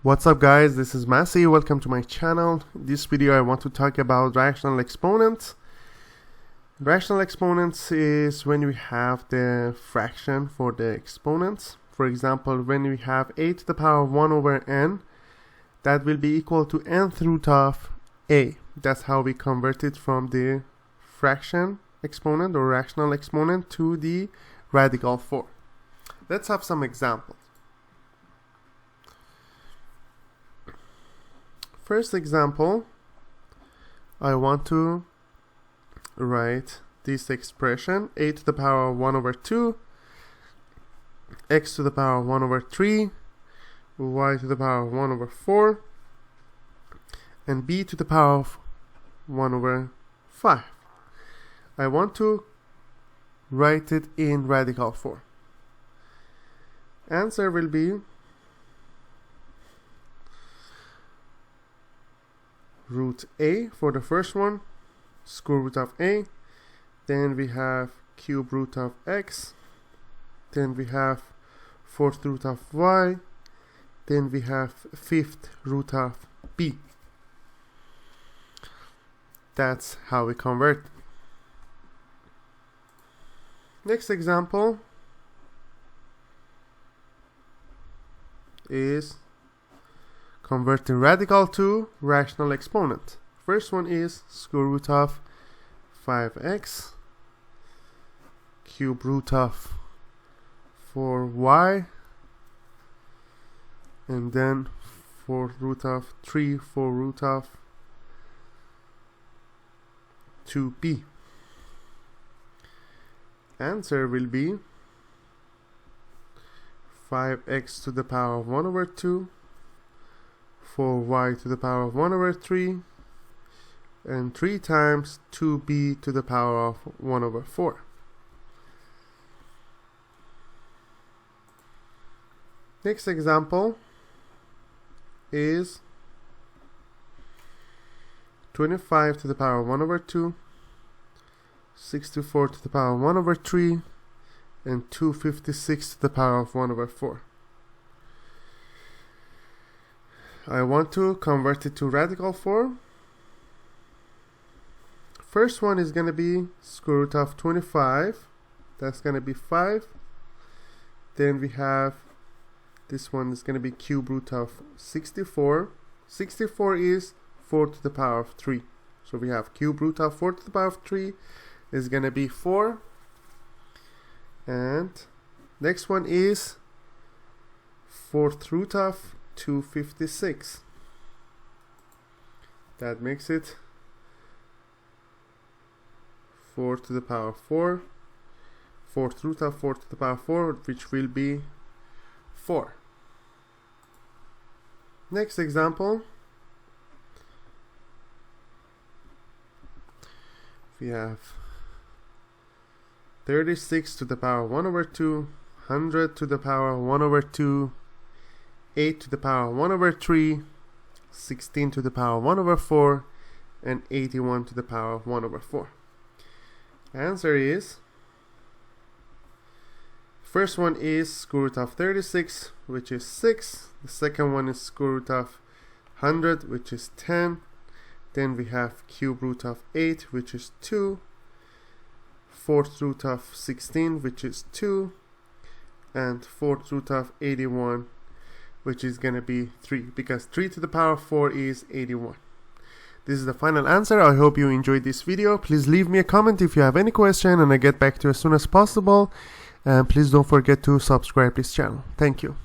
What's up guys, this is Masi, welcome to my channel. In this video I want to talk about rational exponents. Rational exponents is when we have the fraction for the exponents. For example, when we have a to the power 1 over n, that will be equal to nth root of a. That's how we convert it from the fraction exponent or rational exponent to the radical form. Let's have some examples. First example, I want to write this expression a to the power 1 over 2, x to the power 1 over 3, y to the power 1 over 4, and b to the power of 1 over 5. I want to write it in radical form. Answer will be root a for the first one, square root of a, then we have cube root of x, then we have fourth root of y, then we have fifth root of b. That's how we convert. Next example is converting radical to rational exponent. First one is square root of 5x, cube root of 4y, and then 4 root of 3, 4 root of 2b. Answer will be 5x to the power of 1 over 2, 4y to the power of 1 over 3, and 3 times 2b to the power of 1 over 4. Next example is 25 to the power of 1 over 2, 64 to the power of 1 over 3, and 256 to the power of 1 over 4. I want to convert it to radical form. First one is going to be square root of 25. That's going to be 5. Then we have this one is going to be cube root of 64. 64 is 4 to the power of 3. So we have cube root of 4 to the power of 3 is going to be 4. And next one is fourth root of 256. That makes it 4 to the power 4, fourth root of 4 to the power 4, which will be 4. Next example, we have 36 to the power 1 over 2, 100 to the power 1 over 2, 8 to the power 1 over 3, 16 to the power 1 over 4, and 81 to the power 1 over 4. Answer is, first one is square root of 36, which is 6. The second one is square root of 100, which is 10. Then we have cube root of 8, which is 2. Fourth root of 16, which is 2. And fourth root of 81, which is going to be 3, because 3 to the power 4 is 81. This is the final answer. I hope you enjoyed this video. Please leave me a comment if you have any question, and I get back to you as soon as possible. And please don't forget to subscribe to this channel. Thank you.